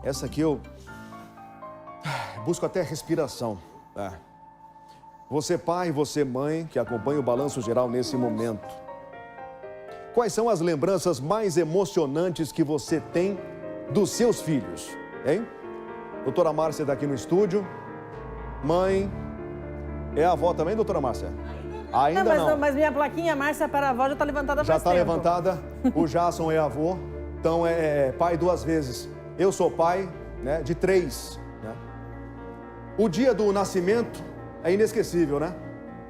Essa aqui eu busco até respiração. Você pai, você mãe, que acompanha o Balanço Geral nesse momento. Quais são as lembranças mais emocionantes que você tem dos seus filhos, hein? Doutora Márcia está aqui no estúdio. Mãe, é a avó também, doutora Márcia? Ainda não. Mas minha plaquinha, Márcia para a avó, já está levantada já faz tempo. Já está levantada. O Jason é avô, então é pai 2 vezes. Eu sou pai, né, de 3. Né? O dia do nascimento é inesquecível, né?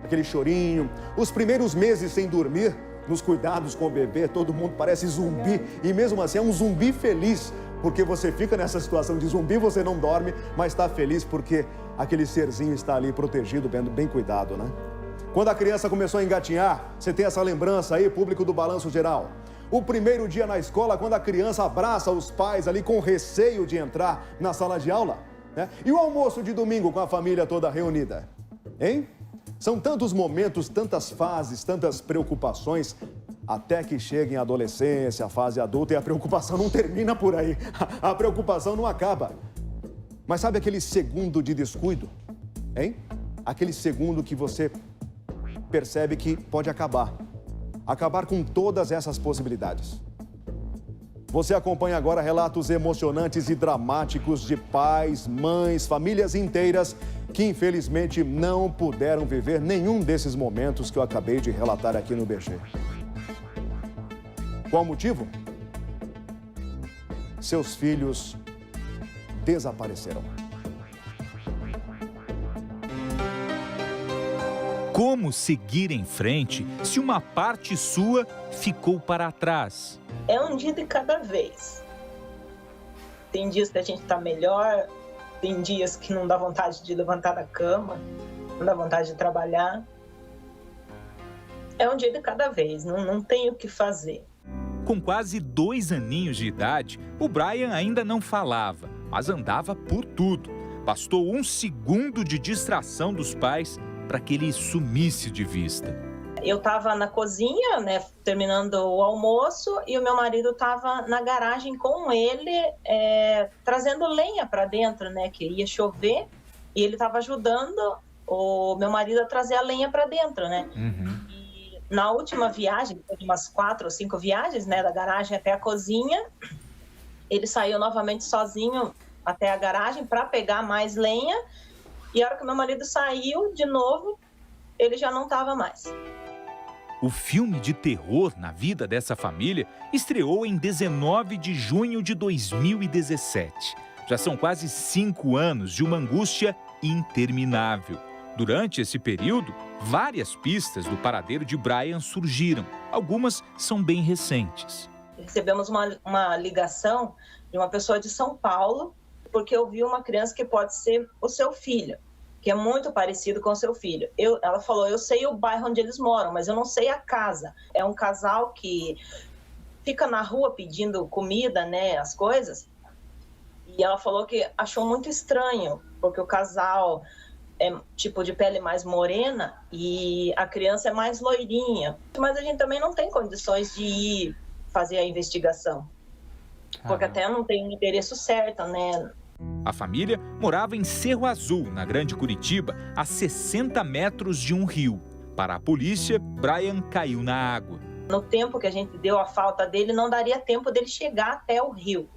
Aquele chorinho, os primeiros meses sem dormir, nos cuidados com o bebê, todo mundo parece zumbi. E mesmo assim é um zumbi feliz, porque você fica nessa situação de zumbi, você não dorme, mas está feliz porque aquele serzinho está ali protegido, bem cuidado, né? Quando a criança começou a engatinhar, você tem essa lembrança aí, público do Balanço Geral. O primeiro dia na escola, quando a criança abraça os pais ali com receio de entrar na sala de aula, né? E o almoço de domingo com a família toda reunida, hein? São tantos momentos, tantas fases, tantas preocupações, até que cheguem a adolescência, a fase adulta, e a preocupação não termina por aí. A preocupação não acaba. Mas sabe aquele segundo de descuido, hein? Aquele segundo que você percebe que pode acabar com todas essas possibilidades. Você acompanha agora relatos emocionantes e dramáticos de pais, mães, famílias inteiras que infelizmente não puderam viver nenhum desses momentos que eu acabei de relatar aqui no BG. Qual o motivo? Seus filhos desapareceram. Como seguir em frente se uma parte sua ficou para trás? É um dia de cada vez. Tem dias que a gente está melhor, tem dias que não dá vontade de levantar da cama, não dá vontade de trabalhar. É um dia de cada vez, não tem o que fazer. Com quase 2 aninhos de idade, o Brian ainda não falava, mas andava por tudo. Bastou 1 segundo de distração dos pais para que ele sumisse de vista. Eu estava na cozinha, né, terminando o almoço, e o meu marido estava na garagem com ele, trazendo lenha para dentro, né, que ia chover, e ele estava ajudando o meu marido a trazer a lenha para dentro, né. E na última viagem, depois de umas 4 ou 5 viagens, né, da garagem até a cozinha, ele saiu novamente sozinho até a garagem para pegar mais lenha. E a hora que meu marido saiu de novo, ele já não estava mais. O filme de terror na vida dessa família estreou em 19 de junho de 2017. Já são quase 5 anos de uma angústia interminável. Durante esse período, várias pistas do paradeiro de Brian surgiram. Algumas são bem recentes. Recebemos uma ligação de uma pessoa de São Paulo, porque eu vi uma criança que pode ser o seu filho, que é muito parecido com o seu filho. Ela falou, eu sei o bairro onde eles moram, mas eu não sei a casa. É um casal que fica na rua pedindo comida, né, as coisas. E ela falou que achou muito estranho, porque o casal é tipo de pele mais morena e a criança é mais loirinha. Mas a gente também não tem condições de ir fazer a investigação, porque até não tem o endereço certo, né? A família morava em Cerro Azul, na Grande Curitiba, a 60 metros de um rio. Para a polícia, Brian caiu na água. No tempo que a gente deu a falta dele, não daria tempo dele chegar até o rio.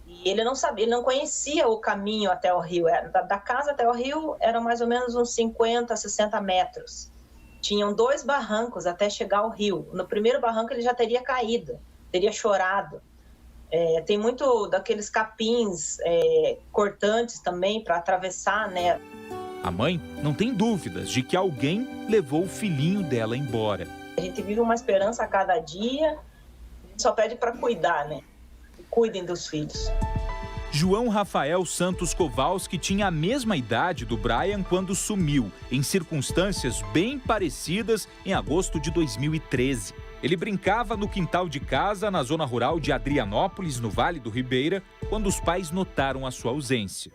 E ele não sabia, ele não conhecia o caminho até o rio. Da casa até o rio eram mais ou menos uns 50, 60 metros. Tinham 2 barrancos até chegar ao rio. No primeiro barranco ele já teria caído, teria chorado. Tem muito daqueles capins cortantes também para atravessar, né? A mãe não tem dúvidas de que alguém levou o filhinho dela embora. A gente vive uma esperança a cada dia, a gente só pede para cuidar, né? Cuidem dos filhos. João Rafael Santos Kowalski tinha a mesma idade do Brian quando sumiu, em circunstâncias bem parecidas, em agosto de 2013. Ele brincava no quintal de casa, na zona rural de Adrianópolis, no Vale do Ribeira, quando os pais notaram a sua ausência.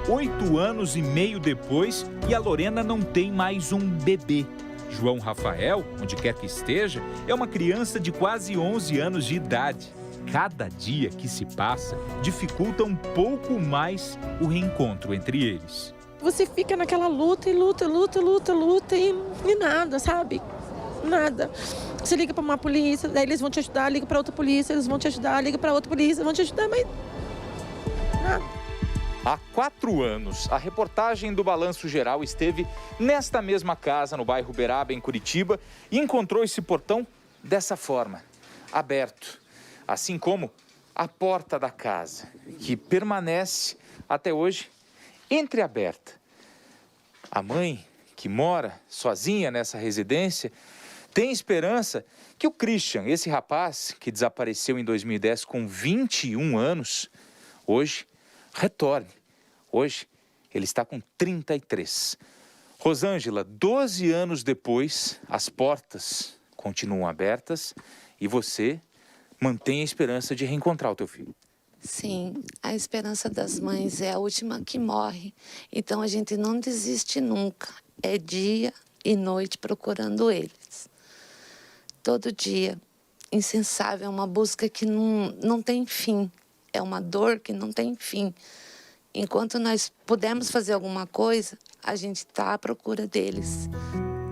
8 anos e meio depois, e a Lorena não tem mais um bebê. João Rafael, onde quer que esteja, é uma criança de quase 11 anos de idade. cada dia que se passa dificulta um pouco mais o reencontro entre eles. Você fica naquela luta e luta e nada, sabe? Nada. Você liga para uma polícia, daí eles vão te ajudar, liga para outra polícia, eles vão te ajudar, liga para outra polícia, vão te ajudar, mas nada. Há 4 anos, a reportagem do Balanço Geral esteve nesta mesma casa, no bairro Uberaba, em Curitiba, e encontrou esse portão dessa forma, aberto, assim como a porta da casa, que permanece até hoje entreaberta. A mãe, que mora sozinha nessa residência, tem esperança que o Christian, esse rapaz que desapareceu em 2010 com 21 anos, hoje retorne. Hoje ele está com 33. Rosângela, 12 anos depois, as portas continuam abertas e você mantém a esperança de reencontrar o teu filho. Sim, a esperança das mães é a última que morre. Então a gente não desiste nunca. É dia e noite procurando eles. Todo dia, incansável, é uma busca que não tem fim. É uma dor que não tem fim. Enquanto nós pudermos fazer alguma coisa, a gente está à procura deles.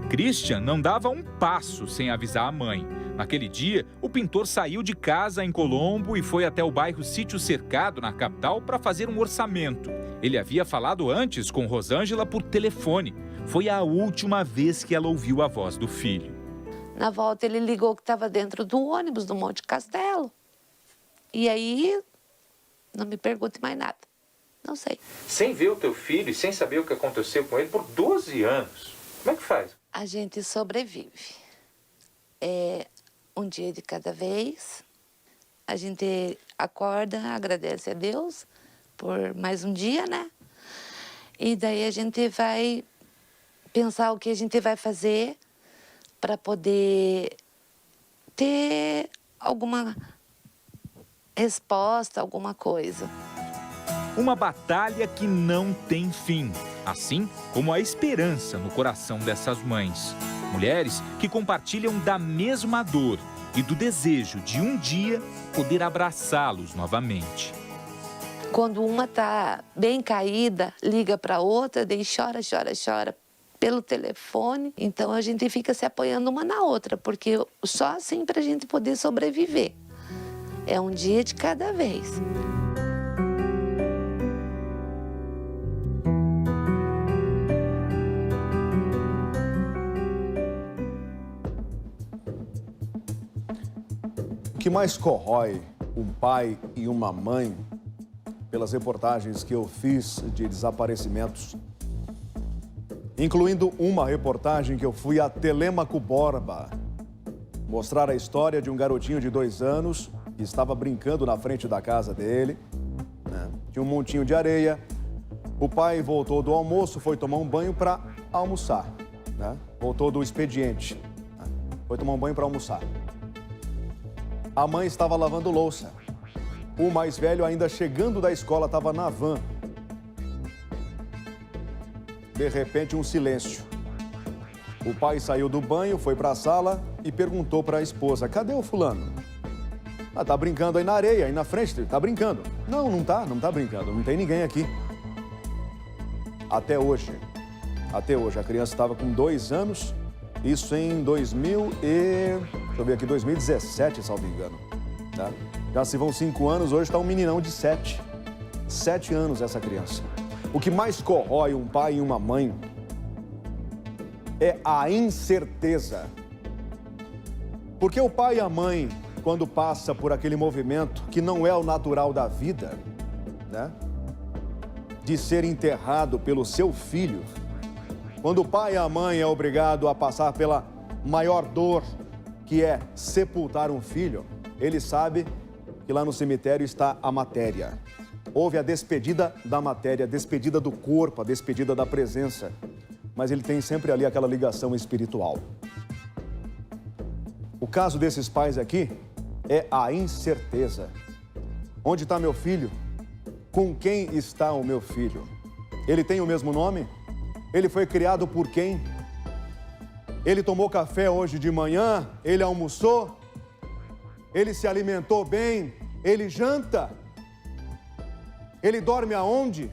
Christian não dava um passo sem avisar a mãe. Naquele dia, o pintor saiu de casa em Colombo e foi até o bairro Sítio Cercado, na capital, para fazer um orçamento. Ele havia falado antes com Rosângela por telefone. Foi a última vez que ela ouviu a voz do filho. Na volta, ele ligou que estava dentro do ônibus do Monte Castelo. E aí, não me pergunte mais nada. Não sei. Sem ver o teu filho e sem saber o que aconteceu com ele por 12 anos, como é que faz? A gente sobrevive. É um dia de cada vez. A gente acorda, agradece a Deus por mais um dia, né? E daí a gente vai pensar o que a gente vai fazer para poder ter alguma resposta, alguma coisa. Uma batalha que não tem fim, assim como a esperança no coração dessas mães. Mulheres que compartilham da mesma dor e do desejo de um dia poder abraçá-los novamente. Quando uma tá bem caída, liga para outra, daí chora pelo telefone. Então a gente fica se apoiando uma na outra, porque só assim para a gente poder sobreviver. É um dia de cada vez. O que mais corrói um pai e uma mãe, pelas reportagens que eu fiz de desaparecimentos, incluindo uma reportagem que eu fui a Telêmaco Borba, mostrar a história de um garotinho de 2 anos que estava brincando na frente da casa dele, né? Tinha um montinho de areia. O pai voltou do almoço, foi tomar um banho para almoçar, né? Voltou do expediente, né? Foi tomar um banho para almoçar. A mãe estava lavando louça. O mais velho, ainda chegando da escola, estava na van. De repente, um silêncio. O pai saiu do banho, foi para a sala e perguntou para a esposa: cadê o fulano? Ah, tá brincando aí na areia, aí na frente, tá brincando. Não tá brincando, não tem ninguém aqui. Até hoje, a criança estava com 2 anos, isso em 2017, salvo engano, tá? Já se vão 5 anos, hoje está um meninão de 7 anos essa criança. O que mais corrói um pai e uma mãe é a incerteza. Porque o pai e a mãe, quando passa por aquele movimento que não é o natural da vida, né? De ser enterrado pelo seu filho, quando o pai e a mãe é obrigado a passar pela maior dor, que é sepultar um filho, ele sabe que lá no cemitério está a matéria. Houve a despedida da matéria, a despedida do corpo, a despedida da presença. Mas ele tem sempre ali aquela ligação espiritual. O caso desses pais aqui é a incerteza. Onde está meu filho? Com quem está o meu filho? Ele tem o mesmo nome? Ele foi criado por quem? Ele tomou café hoje de manhã? Ele almoçou? Ele se alimentou bem? Ele janta? Ele dorme aonde?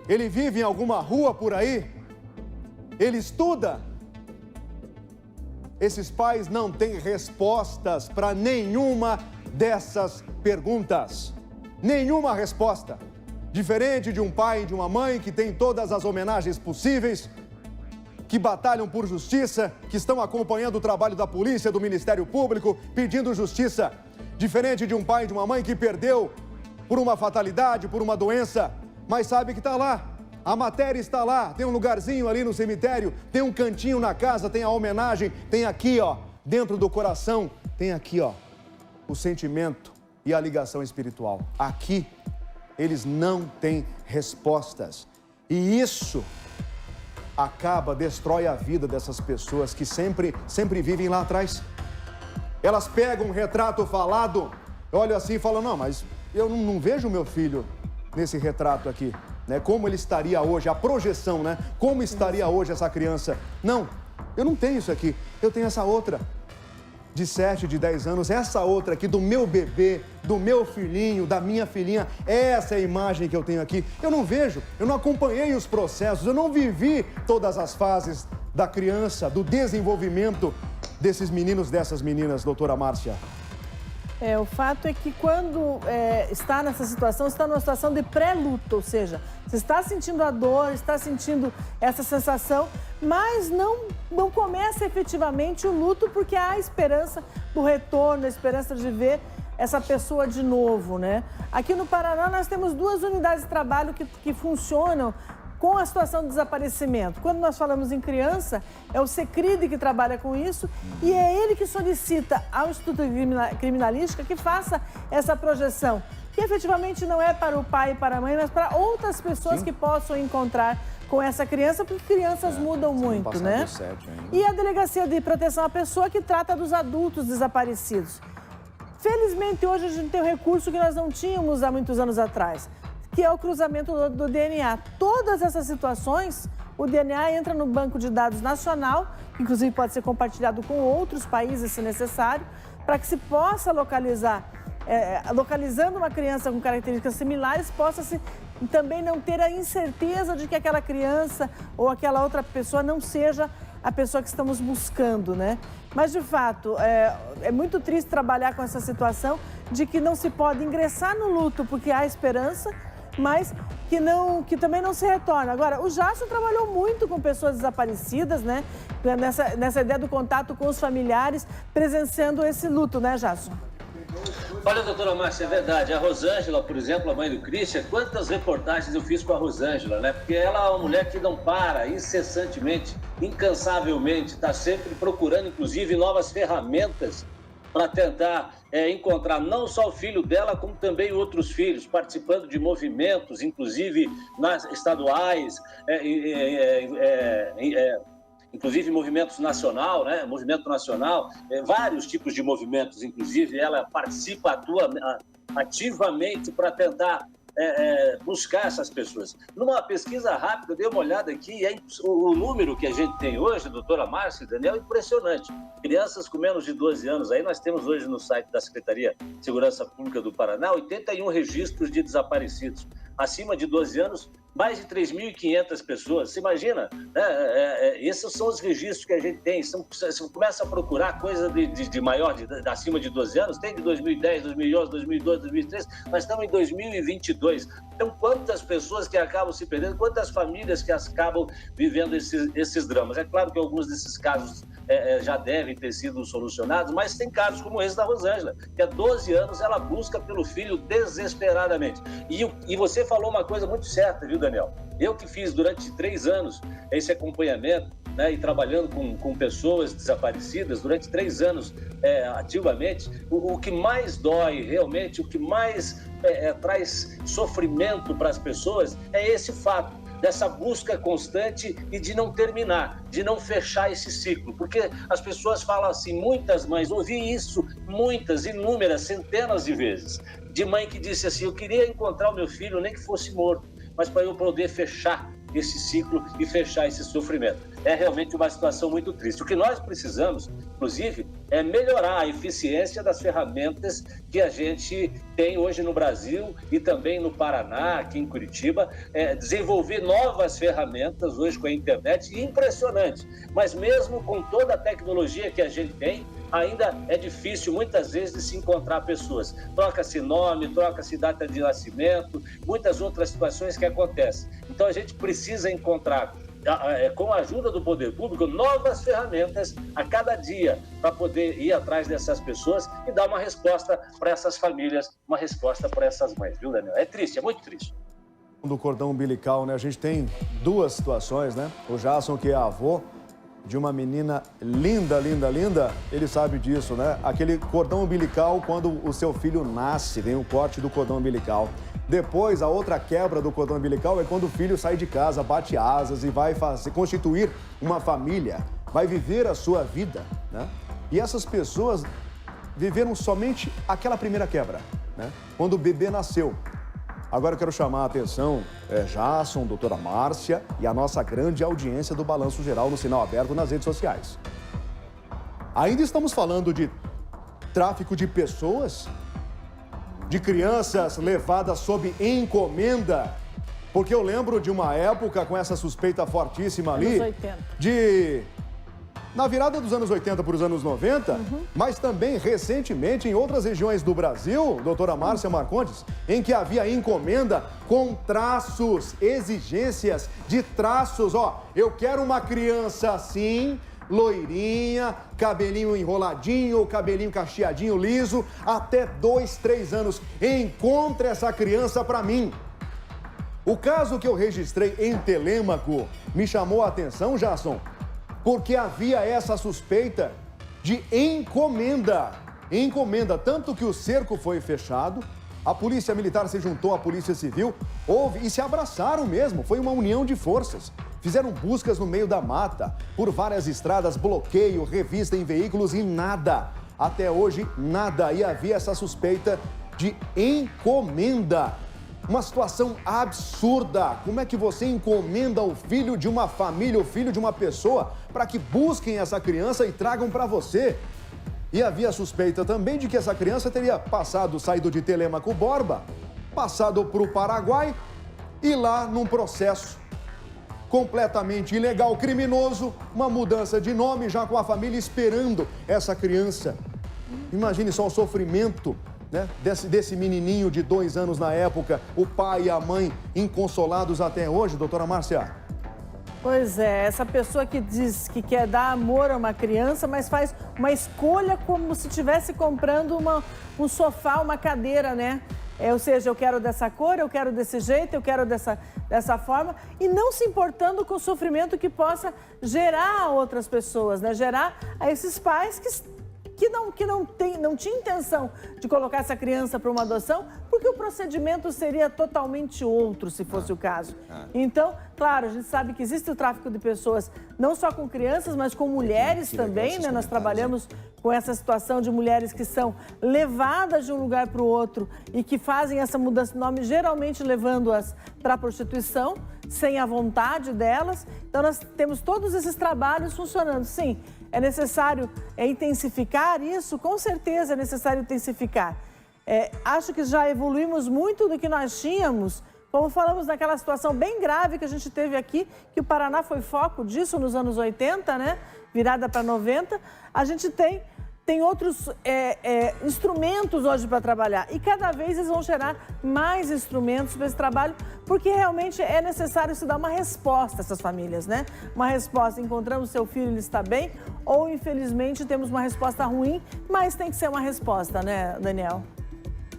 Ele vive em alguma rua por aí? Ele estuda? Esses pais não têm respostas para nenhuma dessas perguntas. Nenhuma resposta. Diferente de um pai e de uma mãe que tem todas as homenagens possíveis, que batalham por justiça, que estão acompanhando o trabalho da polícia, do Ministério Público, pedindo justiça. Diferente de um pai e de uma mãe que perdeu por uma fatalidade, por uma doença, mas sabe que está lá. A matéria está lá, tem um lugarzinho ali no cemitério, tem um cantinho na casa, tem a homenagem, tem aqui, ó, dentro do coração, tem aqui, ó, o sentimento e a ligação espiritual. Aqui, eles não têm respostas. E isso destrói a vida dessas pessoas que sempre vivem lá atrás. Elas pegam um retrato falado, olham assim e falam, não, mas eu não vejo meu filho nesse retrato aqui, né? Como ele estaria hoje, a projeção, né? Como estaria hoje essa criança? Não, eu não tenho isso aqui, eu tenho essa outra. De 7, de 10 anos, essa outra aqui do meu bebê, do meu filhinho, da minha filhinha, essa é a imagem que eu tenho aqui. Eu não vejo, eu não acompanhei os processos, eu não vivi todas as fases da criança, do desenvolvimento desses meninos, dessas meninas, doutora Márcia. O fato é que quando está nessa situação, está numa situação de pré-luto, ou seja, você está sentindo a dor, está sentindo essa sensação, mas não começa efetivamente o luto porque há a esperança do retorno, a esperança de ver essa pessoa de novo, né? Aqui no Paraná nós temos 2 unidades de trabalho que funcionam com a situação do desaparecimento. Quando nós falamos em criança, é o Secride que trabalha com isso e é ele que solicita ao Instituto de Criminalística que faça essa projeção, que efetivamente não é para o pai e para a mãe, mas para outras pessoas que possam encontrar com essa criança, porque crianças mudam muito, né? E a Delegacia de Proteção à Pessoa que trata dos adultos desaparecidos. Felizmente, hoje a gente tem um recurso que nós não tínhamos há muitos anos atrás, que é o cruzamento do DNA. Todas essas situações, o DNA entra no banco de dados nacional, que inclusive pode ser compartilhado com outros países, se necessário, para que se possa localizar, localizando uma criança com características similares, possa-se também não ter a incerteza de que aquela criança ou aquela outra pessoa não seja a pessoa que estamos buscando, né? Mas, de fato, é muito triste trabalhar com essa situação de que não se pode ingressar no luto porque há esperança, mas que também não se retorna. Agora, o Jason trabalhou muito com pessoas desaparecidas, né? Nessa ideia do contato com os familiares, presenciando esse luto, né, Jason? Olha, doutora Márcia, é verdade. A Rosângela, por exemplo, a mãe do Christian, quantas reportagens eu fiz com a Rosângela, né? Porque ela é uma mulher que não para, incessantemente, incansavelmente, está sempre procurando, inclusive, novas ferramentas para tentar encontrar não só o filho dela, como também outros filhos, participando de movimentos, inclusive estaduais, inclusive movimentos nacional, né? Movimento nacional, vários tipos de movimentos, inclusive ela participa, atua ativamente para tentar buscar essas pessoas. Numa pesquisa rápida, eu dei uma olhada aqui, o número que a gente tem hoje, doutora Márcia e Daniel, é impressionante. Crianças com menos de 12 anos, aí nós temos hoje no site da Secretaria de Segurança Pública do Paraná, 81 registros de desaparecidos. Acima de 12 anos, mais de 3.500 pessoas. Você imagina? Esses são os registros que a gente tem. Você começa a procurar coisa de maior, acima de 12 anos, tem de 2010, 2011, 2012, 2013, nós estamos em 2022. Então, quantas pessoas que acabam se perdendo, quantas famílias que acabam vivendo esses dramas. É claro que alguns desses casos já devem ter sido solucionados, mas tem casos como esse da Rosângela, que há 12 anos ela busca pelo filho desesperadamente. E você falou uma coisa muito certa, viu, Daniel? Eu que fiz durante 3 anos esse acompanhamento, né, e trabalhando com pessoas desaparecidas durante 3 anos ativamente, o que mais dói realmente, o que mais traz sofrimento para as pessoas é esse fato dessa busca constante e de não terminar, de não fechar esse ciclo. Porque as pessoas falam assim, muitas mães, ouvi isso muitas, inúmeras, centenas de vezes, de mãe que disse assim, eu queria encontrar o meu filho, nem que fosse morto, mas para eu poder fechar esse ciclo e fechar esse sofrimento. É realmente uma situação muito triste. O que nós precisamos inclusive, é melhorar a eficiência das ferramentas que a gente tem hoje no Brasil e também no Paraná, aqui em Curitiba, desenvolver novas ferramentas hoje com a internet, impressionante. Mas mesmo com toda a tecnologia que a gente tem, ainda é difícil muitas vezes de se encontrar pessoas. Troca-se nome, troca-se data de nascimento, muitas outras situações que acontecem. Então a gente precisa encontrar, com a ajuda do poder público, novas ferramentas a cada dia para poder ir atrás dessas pessoas e dar uma resposta para essas famílias, uma resposta para essas mães, viu, Daniel? É triste, é muito triste. Do cordão umbilical, né? A gente tem duas situações, né? O Jason, que é avô de uma menina linda, linda, linda, ele sabe disso, né? Aquele cordão umbilical, quando o seu filho nasce, vem o corte do cordão umbilical. Depois, a outra quebra do cordão umbilical é quando o filho sai de casa, bate asas e vai constituir uma família, vai viver a sua vida, né? E essas pessoas viveram somente aquela primeira quebra, né? Quando o bebê nasceu. Agora eu quero chamar a atenção, Jason, doutora Márcia e a nossa grande audiência do Balanço Geral no Sinal Aberto nas redes sociais. Ainda estamos falando de tráfico de pessoas, de crianças levadas sob encomenda, porque eu lembro de uma época com essa suspeita fortíssima ali, anos 80. Na virada dos anos 80 para os anos 90, mas também recentemente em outras regiões do Brasil, doutora Márcia Marcondes, em que havia encomenda com traços, exigências de traços. Ó, eu quero uma criança assim, loirinha, cabelinho enroladinho, cabelinho cacheadinho, liso, até 2, 3 anos. Encontre essa criança para mim. O caso que eu registrei em Telêmaco me chamou a atenção, Jason, porque havia essa suspeita de encomenda. Encomenda, tanto que o cerco foi fechado, a polícia militar se juntou à polícia civil, e se abraçaram mesmo, foi uma união de forças. Fizeram buscas no meio da mata, por várias estradas, bloqueio, revista em veículos e nada. Até hoje, nada. E havia essa suspeita de encomenda. Uma situação absurda. Como é que você encomenda o filho de uma família, o filho de uma pessoa, para que busquem essa criança e tragam para você? E havia suspeita também de que essa criança teria saído de Telêmaco Borba, passado para o Paraguai e lá num processo completamente ilegal, criminoso, uma mudança de nome, já com a família esperando essa criança. Imagine só o sofrimento, né, desse menininho de 2 anos na época, o pai e a mãe inconsolados até hoje, doutora Márcia. Pois é, essa pessoa que diz que quer dar amor a uma criança, mas faz uma escolha como se estivesse comprando um sofá, uma cadeira, né? Ou seja, eu quero dessa cor, eu quero desse jeito, eu quero dessa forma, e não se importando com o sofrimento que possa gerar a outras pessoas, né? Gerar a esses pais que não tinha intenção de colocar essa criança para uma adoção, porque o procedimento seria totalmente outro, se fosse o caso. Então, claro, a gente sabe que existe o tráfico de pessoas, não só com crianças, mas com mulheres também, né? Nós trabalhamos com essa situação de mulheres que são levadas de um lugar para o outro e que fazem essa mudança de nome, geralmente levando-as para a prostituição, sem a vontade delas. Então, nós temos todos esses trabalhos funcionando. Sim, é necessário intensificar isso? Com certeza é necessário intensificar. Acho que já evoluímos muito do que nós tínhamos, como falamos naquela situação bem grave que a gente teve aqui, que o Paraná foi foco disso nos anos 80, né? Virada para 90. A gente tem outros instrumentos hoje para trabalhar. E cada vez eles vão gerar mais instrumentos para esse trabalho, porque realmente é necessário se dar uma resposta a essas famílias, né? Uma resposta, encontramos seu filho, ele está bem, ou infelizmente temos uma resposta ruim, mas tem que ser uma resposta, né, Daniel?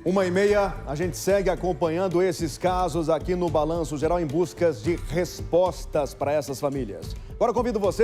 1h30, a gente segue acompanhando esses casos aqui no Balanço Geral em busca de respostas para essas famílias. Agora convido você